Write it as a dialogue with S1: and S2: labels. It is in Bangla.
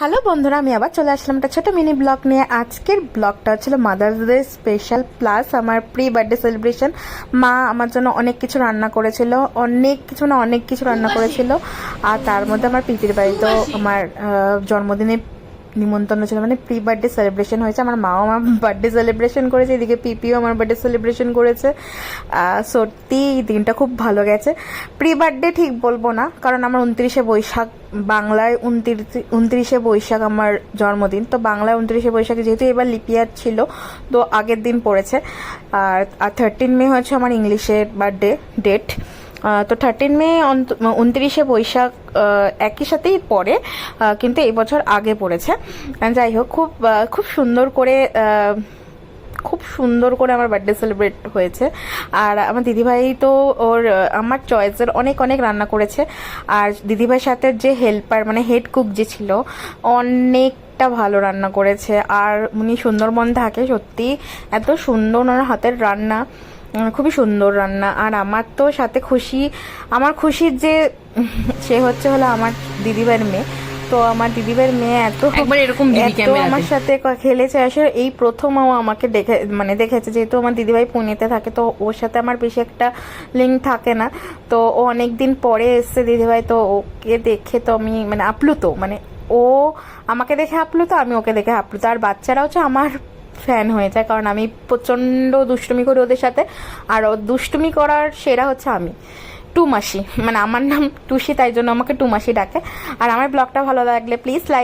S1: হ্যালো বন্ধুরা, আমি আবার চলে আসলাম একটা ছোটো মিনি ব্লগ নিয়ে। আজকের ব্লগটা হচ্ছিল মাদার্স ডে স্পেশাল প্লাস আমার প্রি বার্থডে সেলিব্রেশন। মা আমার জন্য অনেক কিছু রান্না করেছিল, অনেক কিছু রান্না করেছিল। আর তার মধ্যে আমার পিপির বাড়িতেও আমার জন্মদিনের নিমন্ত্রণ ছিল, মানে প্রি বার্থডে সেলিব্রেশন হয়েছে। আমার মাও আমার বার্থডে সেলিব্রেশন করেছে, এদিকে পিপিও আমার বার্থডে সেলিব্রেশন করেছে। সত্যি দিনটা খুব ভালো গেছে। প্রি বার্থডে ঠিক বলবো না, কারণ আমার 29শে বৈশাখ, বাংলায় 29শে বৈশাখ আমার জন্মদিন। তো বাংলায় 29শে বৈশাখে যেহেতু এবার লিপিয়ার ছিল, তো আগের দিন পড়েছে। আর 13 মে হচ্ছে আমার ইংলিশের বার্থডে ডেট। তো 13 মে 29শে বৈশাখ একই সাথেই পড়ে, কিন্তু এই বছর আগে পড়েছে। যাই হোক, খুব সুন্দর করে আমার বার্থডে সেলিব্রেট হয়েছে। আর আমার দিদিভাই তো আমার চয়েসের অনেক রান্না করেছে। আর দিদিভাইয়ের সাথে যে হেল্পার, মানে হেড কুক যে ছিল, অনেকটা ভালো রান্না করেছে। আর উনি সুন্দরবন থাকে, সত্যি এত সুন্দর ওনার হাতের রান্না, খুবই সুন্দর রান্না। আর আমার তো সাথে আমার খুশির যে সে হলো আমার দিদিভাইয়ের মেয়ে। তো আমার দিদিভাইয়ের মেয়ে এত আমার সাথে খেলেছে, আসলে এই প্রথম ও আমাকে দেখেছে। যেহেতু আমার দিদিভাই পুনেতে থাকে, তো ওর সাথে আমার বেশি একটা লিঙ্ক থাকে না। তো ও অনেকদিন পরে এসছে দিদিভাই, তো ওকে দেখে তো আমি আপ্লুত, ও আমাকে দেখে আপ্লুত, আমি ওকে দেখে আপ্লুত। আর বাচ্চারা হচ্ছে আমার ফ্যান হয়ে যায়, কারণ আমি প্রচণ্ড দুষ্টুমি করি ওদের সাথে। আর ও দুষ্টুমি করার সেরা হচ্ছে আমি, টুমাসি। আমার নাম টুসি, তাই জন্য আমাকে টুমাসি ডাকে। আর আমার ব্লগটা ভালো লাগলে প্লিজ লাইক